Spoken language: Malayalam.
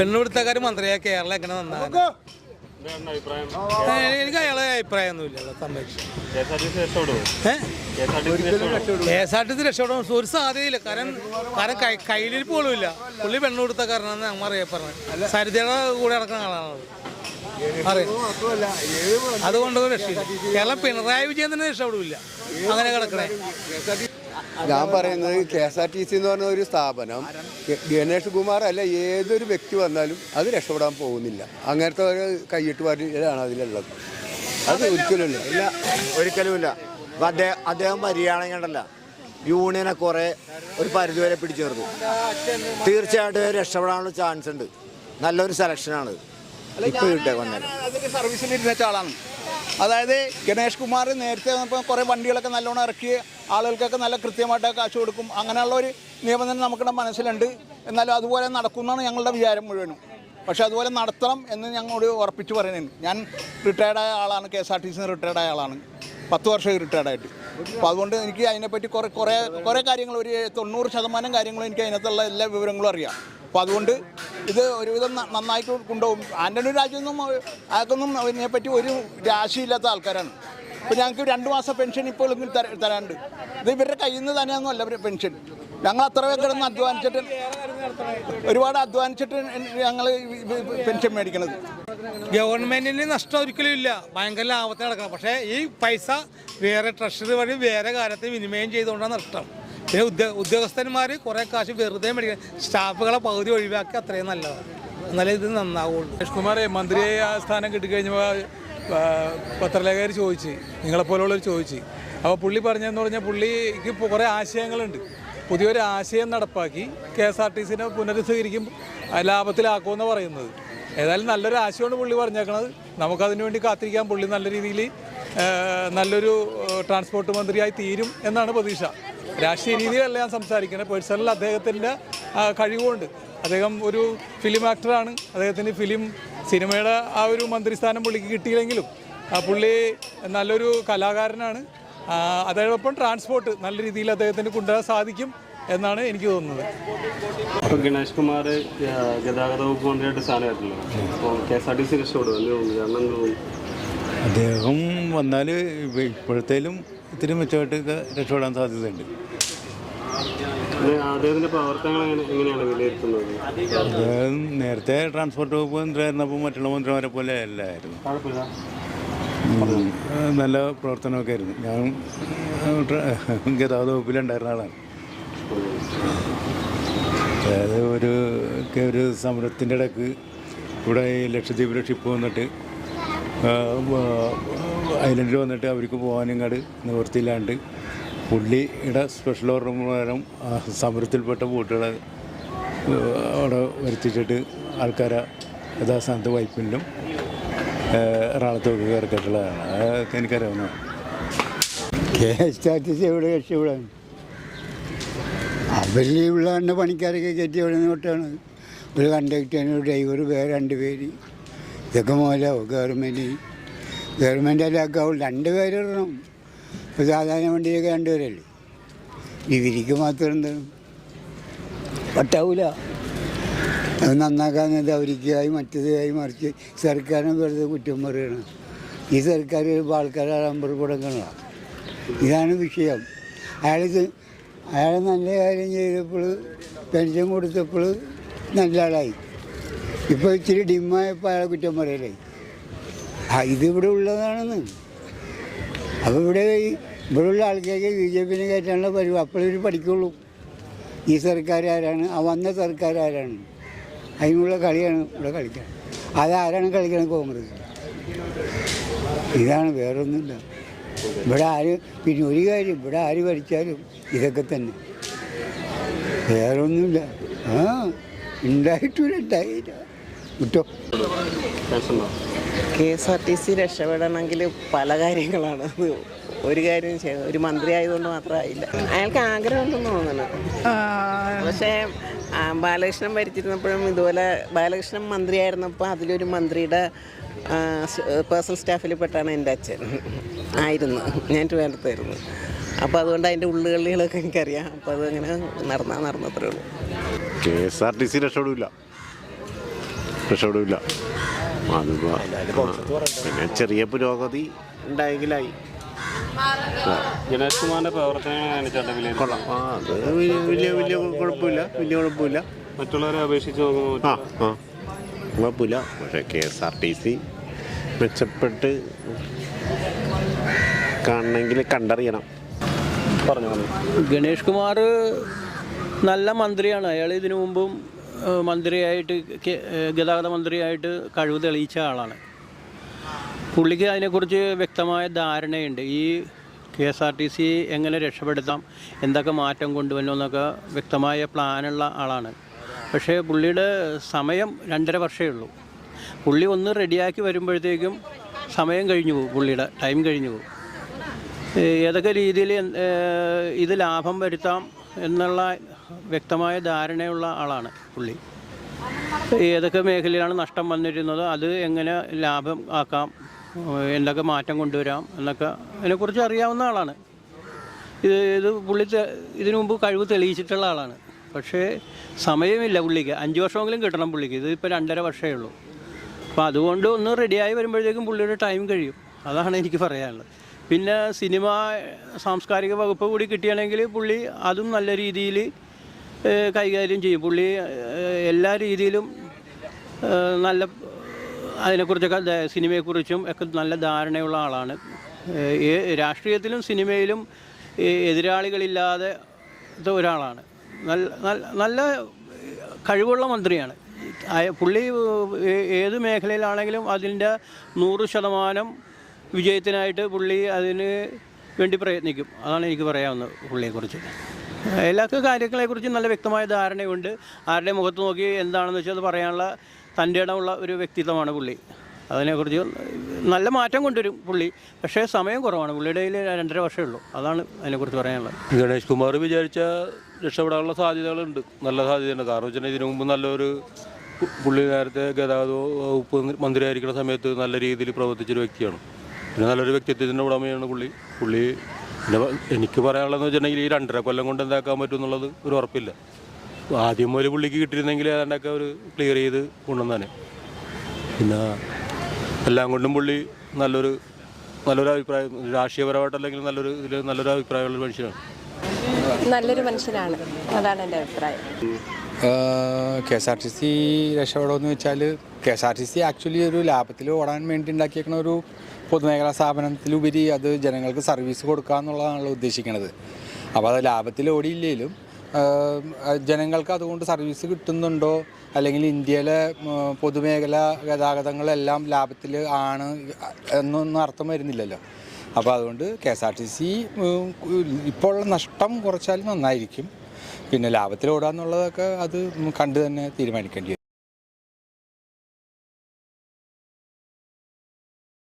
പെണ്ണുപിടുത്തക്കാർ മന്ത്രിയായ കേരളം എങ്ങനെ നന്നാകാൻ? എനിക്ക് അയാളെ അഭിപ്രായമൊന്നുമില്ല. K S R T C രക്ഷപ്പെടാൻ ഒരു സാധ്യതയില്ല. കാരണം കയ്യിലിരിപ്പ് പോലും ഇല്ല. പുള്ളി പെണ്ണുപിടുത്തക്കാരനാണെന്ന് ഞങ്ങൾ അറിയപ്പെടുന്നത്. സരിതയുടെ കൂടെ നടക്കുന്ന ആളാണ് അറിയാം. അതുകൊണ്ട് രക്ഷയില്ല. കേരളം പിണറായി വിജയൻ തന്നെ രക്ഷപ്പെടില്ല. അങ്ങനെ കിടക്കണേ. ഞാൻ പറയുന്നത് KSRTC എന്ന് പറഞ്ഞ ഒരു സ്ഥാപനം ഗണേഷ് കുമാർ അല്ല ഏതൊരു വ്യക്തി വന്നാലും അത് രക്ഷപ്പെടാൻ പോകുന്നില്ല. അങ്ങനത്തെ ഒരു കൈയിട്ട് വരികയാണ് അതിലുള്ളത്. അത് ഒരിക്കലുമില്ല. ഇല്ല, ഒരിക്കലുമില്ല. അദ്ദേഹം വരികയാണെങ്കിൽ ഉണ്ടല്ല യൂണിയനെ കുറേ ഒരു പരിധിവരെ പിടിച്ചു നിർത്തും. തീർച്ചയായിട്ടും രക്ഷപ്പെടാനുള്ള ചാൻസ് ഉണ്ട്. നല്ലൊരു സെലക്ഷനാണ് ഇപ്പോൾ കിട്ടിയ വന്നത്. സർവീസിലിരുന്ന ആളാണ്. അതായത് ഗണേഷ് കുമാർ നേരത്തെ വന്നപ്പോൾ കുറേ വണ്ടികളൊക്കെ നല്ലോണം ഇറക്കി ആളുകൾക്കൊക്കെ നല്ല കൃത്യമായിട്ട് കാശ് കൊടുക്കും. അങ്ങനെയുള്ള ഒരു നിയമനം നമുക്കിവിടെ മനസ്സിലുണ്ട്. എന്നാലും അതുപോലെ നടക്കുമെന്നാണ് ഞങ്ങളുടെ വിചാരം മുഴുവനും. പക്ഷേ അതുപോലെ നടത്തണം എന്ന് ഞങ്ങളോട് ഉറപ്പിച്ച് പറയുന്നുണ്ട്. ഞാൻ റിട്ടയർഡായ ആളാണ്. KSRTC റിട്ടയർഡായ ആളാണ്. 10 വർഷം റിട്ടയർഡായിട്ട്. അപ്പോൾ അതുകൊണ്ട് എനിക്ക് അതിനെപ്പറ്റി കുറേ കാര്യങ്ങൾ, ഒരു 90% കാര്യങ്ങളും എനിക്ക് അതിനകത്തുള്ള എല്ലാ വിവരങ്ങളും അറിയാം. അപ്പോൾ അതുകൊണ്ട് ഇത് ഒരുവിധം നന്നായിട്ട് കൊണ്ടുപോകും. ആൻ്റണി രാജൊന്നും അതൊന്നും അതിനെപ്പറ്റി ഒരു രാശിയില്ലാത്ത ആൾക്കാരാണ്. ഇപ്പോൾ ഞങ്ങൾക്ക് 2 മാസം പെൻഷൻ ഇപ്പോൾ തരാനുണ്ട്. ഇത് ഇവരുടെ കയ്യിൽ നിന്ന് തന്നെയൊന്നും അല്ല പെൻഷൻ. ഞങ്ങൾ അത്രയൊക്കെ കിടന്ന് അധ്വാനിച്ചിട്ട് ഒരുപാട് അധ്വാനിച്ചിട്ട് ഞങ്ങൾ പെൻഷൻ മേടിക്കണത്. ഗവൺമെന്റിന് നഷ്ടം ഒരിക്കലും ഇല്ല. ഭയങ്കര ലാഭത്തിൽ നടക്കണം. പക്ഷേ ഈ പൈസ വേറെ ട്രഷറി വഴി വേറെ കാര്യത്തിൽ വിനിമയം ചെയ്തുകൊണ്ടാണ് നഷ്ടം. പിന്നെ ഉദ്യോഗസ്ഥന്മാർ കുറേ കാശ് വെറുതെ മേടിക്കണം. സ്റ്റാഫുകളെ പകുതി ഒഴിവാക്കി അത്രയും നല്ലതാണ്. എന്നാലേ ഇത് നന്നാവുള്ളൂ. ഗണേഷ് കുമാർ മന്ത്രിയായ സ്ഥാനം കിട്ടിക്കഴിഞ്ഞപ്പോൾ പത്രലേഖകർ ചോദിച്ച്, നിങ്ങളെപ്പോലുള്ളവർ ചോദിച്ച്. അപ്പോൾ പുള്ളി പറഞ്ഞതെന്ന് പറഞ്ഞാൽ പുള്ളിക്ക് കുറേ ആശയങ്ങളുണ്ട്. പുതിയൊരു ആശയം നടപ്പാക്കി KSRTCനെ പുനരുദ്ധരിക്കും, ലാഭത്തിലാക്കുമെന്ന് പറയുന്നത്. ഏതായാലും നല്ലൊരു ആശയമാണ് പുള്ളി പറഞ്ഞേക്കണത്. നമുക്കതിനു വേണ്ടി കാത്തിരിക്കാൻ. പുള്ളി നല്ല രീതിയിൽ നല്ലൊരു ട്രാൻസ്പോർട്ട് മന്ത്രിയായി തീരും എന്നാണ് പ്രതീക്ഷ. രാഷ്ട്രീയ രീതിയിലല്ല ഞാൻ സംസാരിക്കുന്നത്. പേഴ്സണൽ അദ്ദേഹത്തിൻ്റെ കഴിവുണ്ട്. അദ്ദേഹം ഒരു ഫിലിം ആക്ടറാണ്. അദ്ദേഹത്തിന് സിനിമയുടെ ആ ഒരു മന്ത്രിസ്ഥാനം പുള്ളിക്ക് കിട്ടിയില്ലെങ്കിലും പുള്ളി നല്ലൊരു കലാകാരനാണ്. അതോടൊപ്പം ട്രാൻസ്പോർട്ട് നല്ല രീതിയിൽ അദ്ദേഹത്തിന് കൊണ്ടുവരാൻ സാധിക്കും എന്നാണ് എനിക്ക് തോന്നുന്നത്. ഇപ്പോൾ ഗണേഷ് കുമാർ ഗതാഗത വകുപ്പ് മന്ത്രിയായിട്ട് സ്ഥാനമായിട്ടല്ലോ. അപ്പോൾ KSRTC രക്ഷപ്പെടും എന്ന് തോന്നുന്നു. കാരണം എന്ത് തോന്നുന്നു? അദ്ദേഹം വന്നാൽ ഇപ്പോഴത്തേലും ഇത്തിരി മെച്ചമായിട്ടൊക്കെ രക്ഷപ്പെടാൻ സാധ്യതയുണ്ട്. അദ്ദേഹത്തിൻ്റെ പ്രവർത്തനങ്ങൾ എങ്ങനെയാണ് വിലയിരുത്തുന്നത്? അദ്ദേഹം നേരത്തെ ട്രാൻസ്പോർട്ട് വകുപ്പ് മന്ത്രിയായിരുന്നപ്പോൾ മറ്റുള്ള മന്ത്രിമാരെ പോലെ അല്ലായിരുന്നു. നല്ല പ്രവർത്തനമൊക്കെ ആയിരുന്നു. ഞാൻ ഗതാഗത വകുപ്പിലുണ്ടായിരുന്ന ആളാണ്. അതായത് ഒരു സമരത്തിൻ്റെ ഇടയ്ക്ക് ഇവിടെ ഈ ലക്ഷദ്വീപിലെ ഷിപ്പ് വന്നിട്ട് ഐലൻഡിൽ വന്നിട്ട് അവർക്ക് പോകാനിങ്ങോട്ട് നിവൃത്തിയില്ലാണ്ട് പുള്ളിയുടെ സ്പെഷ്യൽ ഓർഡർ പ്രകാരം സമരത്തിൽപ്പെട്ട ബോട്ടുകളെ അവിടെ വരുത്തിച്ചിട്ട് ആൾക്കാരെ യഥാസ്ഥാനത്ത് വൈപ്പിലും എറണാകുളത്തൊക്കെ കയറിക്കട്ടുള്ളതാണ്. അതൊക്കെ എനിക്കറിയാവുന്നതാണ്. KSRTC എവിടെ രക്ഷപ്പെടാൻ? അവരിലുള്ള തന്നെ പണിക്കാരൊക്കെ കയറ്റി എവിടെ നിന്ന് തൊട്ടാണ്. ഒരു കണ്ടക്ടറിന് ഒരു ഡ്രൈവർ, വേറെ 2 പേര്. ഇതൊക്കെ മോലാവും. ഗവൺമെൻറ് അല്ലാക്കാവും. 2 പേരിടണം. ഇപ്പോൾ സാധാരണ വണ്ടിയൊക്കെ 2 പേരല്ലേ. ഇവർക്ക് മാത്രം എന്താണ് പറ്റാവൂല. അത് നന്നാക്കാന്നത് അവർക്കായി മറ്റേതായി മറിച്ച് സർക്കാരിനെ വെറുതെ കുറ്റം പറയുകയാണ്. ഈ സർക്കാർ ആൾക്കാരെ അമ്പർ കൊടുക്കണം. ഇതാണ് വിഷയം. അയാൾ നല്ല കാര്യം ചെയ്തപ്പോൾ, പെൻഷൻ കൊടുത്തപ്പോൾ നല്ല ആളായി. ഇപ്പോൾ ഇച്ചിരി ഡിമ്മായപ്പോൾ അയാളെ കുറ്റം പറയലായി. ഇതിവിടെ ഉള്ളതാണെന്ന്. അപ്പോൾ ഇവിടെയുള്ള ആൾക്കാർക്ക് BJPനെ കയറ്റാനുള്ള പരിപാടി അപ്പോഴൊരു പഠിക്കുള്ളൂ. ഈ സർക്കാർ ആരാണ്, വന്ന സർക്കാർ ആരാണ്, അതിനുള്ള കളിയാണ് ഇവിടെ കളിക്കാൻ. അതാരാണ് കളിക്കണം? കോൺഗ്രസ്. ഇതാണ്, വേറൊന്നുമില്ല. ഇവിടെ പിന്നെ ഒരു കാര്യം, ഇവിടെ ആര് ഭരിച്ചാലും ഇതൊക്കെ തന്നെ, വേറൊന്നുമില്ല. ഉണ്ടായിട്ടില്ല കിട്ടോ. KSRTC രക്ഷപ്പെടണമെങ്കിൽ പല കാര്യങ്ങളാണ്. ഒരു കാര്യം ചെയ്തു, ഒരു മന്ത്രി ആയതുകൊണ്ട് മാത്രമായില്ല. അയാൾക്ക് ആഗ്രഹമുണ്ടെന്ന് തോന്നണം. പക്ഷേ ബാലകൃഷ്ണൻ ഭരിച്ചിരുന്നപ്പോഴും ഇതുപോലെ ബാലകൃഷ്ണൻ മന്ത്രിയായിരുന്നപ്പോൾ അതിലൊരു മന്ത്രിയുടെ പേഴ്സണൽ സ്റ്റാഫിൽ പെട്ടാണ് എൻ്റെ അച്ഛൻ ആയിരുന്നു. ഞാൻ ട്രിവാൻഡ്രത്തായിരുന്നു. അപ്പോൾ അതുകൊണ്ട് അതിൻ്റെ ഉള്ളുകളികളൊക്കെ എനിക്കറിയാം. അപ്പോൾ അതങ്ങനെ നടന്നത്രേ ഉള്ളൂ. KSRTC രക്ഷപ്പെടില്ല. രക്ഷപ്പെടില്ല. അതിപ്പോൾ പിന്നെ ചെറിയ പുരോഗതി ഉണ്ടായെങ്കിലായി. ഗണേഷ് കുമാറിന്റെ പ്രവർത്തനങ്ങൾ കൊള്ളാം. അത് വലിയ കുഴപ്പമില്ല. മറ്റുള്ളവരെ അപേക്ഷിച്ച് നോക്കുമ്പോൾ കുഴപ്പമില്ല. പക്ഷേ KSRTC മെച്ചപ്പെട്ട് കാണണമെങ്കിൽ കണ്ടറിയണം. പറഞ്ഞു. ഗണേഷ് കുമാർ നല്ല മന്ത്രിയാണ്. അയാൾ ഇതിനു മുമ്പും മന്ത്രിയായിട്ട് ഗതാഗത മന്ത്രിയായിട്ട് കഴിവ് തെളിയിച്ച ആളാണ്. പുള്ളിക്ക് അതിനെക്കുറിച്ച് വ്യക്തമായ ധാരണയുണ്ട്. ഈ KSRTC എങ്ങനെ രക്ഷപ്പെടുത്താം, എന്തൊക്കെ മാറ്റം കൊണ്ടുവരണം എന്നൊക്കെ വ്യക്തമായ പ്ലാനുള്ള ആളാണ്. പക്ഷേ പുള്ളിയുടെ സമയം 2.5 വർഷമേ ഉള്ളൂ. പുള്ളി ഒന്ന് റെഡിയാക്കി വരുമ്പോഴത്തേക്കും സമയം കഴിഞ്ഞു പോകും, പുള്ളിയുടെ ടൈം കഴിഞ്ഞു പോകും. ഏതൊക്കെ രീതിയിൽ ഇത് ലാഭം വരുത്താം എന്നുള്ള വ്യക്തമായ ധാരണയുള്ള ആളാണ് പുള്ളി. ഏതൊക്കെ മേഖലയിലാണ് നഷ്ടം വന്നിരുന്നത്, അത് എങ്ങനെ ലാഭം ആക്കാം, എന്തൊക്കെ മാറ്റം കൊണ്ടുവരാം എന്നൊക്കെ അതിനെക്കുറിച്ച് അറിയാവുന്ന ആളാണ്. ഇത് പുള്ളി ഇതിനു മുമ്പ് കഴിവ് തെളിയിച്ചിട്ടുള്ള ആളാണ്. പക്ഷേ സമയമില്ല പുള്ളിക്ക്. 5 വർഷമെങ്കിലും കിട്ടണം പുള്ളിക്ക്. ഇതിപ്പോൾ 2.5 വർഷമേ ഉള്ളൂ. അപ്പോൾ അതുകൊണ്ട് ഒന്ന് റെഡിയായി വരുമ്പോഴത്തേക്കും പുള്ളിയുടെ ടൈം കഴിയും. അതാണ് എനിക്ക് പറയാനുള്ളത്. പിന്നെ സിനിമ സാംസ്കാരിക വകുപ്പ് കൂടി കിട്ടുകയാണെങ്കിൽ പുള്ളി അതും നല്ല രീതിയിൽ കൈകാര്യം ചെയ്യും. പുള്ളി എല്ലാ രീതിയിലും നല്ല അതിനെക്കുറിച്ചൊക്കെ സിനിമയെക്കുറിച്ചും ഒക്കെ നല്ല ധാരണയുള്ള ആളാണ്. രാഷ്ട്രീയത്തിലും സിനിമയിലും എതിരാളികളില്ലാതെ ഒരാളാണ്. നല്ല കഴിവുള്ള മന്ത്രിയാണ് പുള്ളി. ഏത് മേഖലയിലാണെങ്കിലും അതിൻ്റെ 100% വിജയത്തിനായിട്ട് പുള്ളി അതിന് വേണ്ടി പ്രയത്നിക്കും. അതാണ് എനിക്ക് പറയാവുന്നത് പുള്ളിയെക്കുറിച്ച്. എല്ലാ കാര്യങ്ങളെക്കുറിച്ചും നല്ല വ്യക്തമായ ധാരണയുണ്ട്. ആരുടെ മുഖത്ത് നോക്കി എന്താണെന്ന് വെച്ചാൽ അത് പറയാനുള്ള തൻ്റെ ഇടമുള്ള ഒരു വ്യക്തിത്വമാണ് പുള്ളി. അതിനെക്കുറിച്ച് നല്ല മാറ്റം കൊണ്ടുവരും പുള്ളി. പക്ഷേ സമയം കുറവാണ്. പുള്ളിയുടെ കയ്യിൽ 2.5 വർഷമേ ഉള്ളൂ. അതാണ് അതിനെക്കുറിച്ച് പറയാനുള്ളത്. ഗണേഷ് കുമാർ വിചാരിച്ച രക്ഷപ്പെടാനുള്ള സാധ്യതകളുണ്ട്, നല്ല സാധ്യതയുണ്ട്. കാരണം വെച്ചിട്ടുണ്ടെങ്കിൽ ഇതിനു മുമ്പ് നല്ലൊരു പുള്ളി നേരത്തെ ഗതാഗത വകുപ്പ് മന്ത്രിയായിരിക്കുന്ന സമയത്ത് നല്ല രീതിയിൽ പ്രവർത്തിച്ചൊരു വ്യക്തിയാണ്. പിന്നെ നല്ലൊരു വ്യക്തിത്വത്തിൻ്റെ ഉടമയാണ് പുള്ളി. പിന്നെ എനിക്ക് പറയാനുള്ളതെന്ന് വെച്ചിട്ടുണ്ടെങ്കിൽ ഈ 2.5 കൊല്ലം കൊണ്ട് എന്താക്കാൻ പറ്റും എന്നുള്ളത് ഒരു ഉറപ്പില്ല. ആദ്യം മുതൽ പുള്ളിക്ക് കിട്ടിയിരുന്നെങ്കിൽ ഏതാണ്ടൊക്കെ ഒരു ക്ലിയർ ചെയ്ത് കൊണ്ടുവന്നാണ്. പിന്നെ എല്ലാം കൊണ്ടും പുള്ളി നല്ലൊരു അഭിപ്രായം, രാഷ്ട്രീയപരമായിട്ടല്ലെങ്കിൽ നല്ലൊരു അഭിപ്രായമുള്ള മനുഷ്യനാണ്. നല്ലൊരു മനുഷ്യനാണ്, അതാണ് എൻ്റെ അഭിപ്രായം. KSRTC രക്ഷപ്പെടുമെന്ന് വെച്ചാൽ KSRTC ആക്ച്വലി ഒരു ലാഭത്തിൽ ഓടാൻ വേണ്ടി ഉണ്ടാക്കിയേക്കുന്ന ഒരു പൊതുമേഖലാ സ്ഥാപനത്തിലുപരി അത് ജനങ്ങൾക്ക് സർവീസ് കൊടുക്കുക എന്നുള്ളതാണല്ലോ ഉദ്ദേശിക്കുന്നത്. അപ്പോൾ അത് ലാഭത്തിൽ ഓടിയില്ലെങ്കിലും ജനങ്ങൾക്ക് അതുകൊണ്ട് സർവീസ് കിട്ടുന്നുണ്ടോ, അല്ലെങ്കിൽ ഇന്ത്യയിലെ പൊതുമേഖലാ ഗതാഗതങ്ങളെല്ലാം ലാഭത്തിൽ ആണ് എന്നൊന്നും അർത്ഥം വരുന്നില്ലല്ലോ. അപ്പോൾ അതുകൊണ്ട് KSRTC ഇപ്പോൾ നഷ്ടം കുറച്ചാൽ നന്നായിരിക്കും. പിന്നെ ലാഭത്തിൽ ഓടാന്നുള്ളതൊക്കെ അത് കണ്ട് തന്നെ തീരുമാനിക്കേണ്ടി വരും.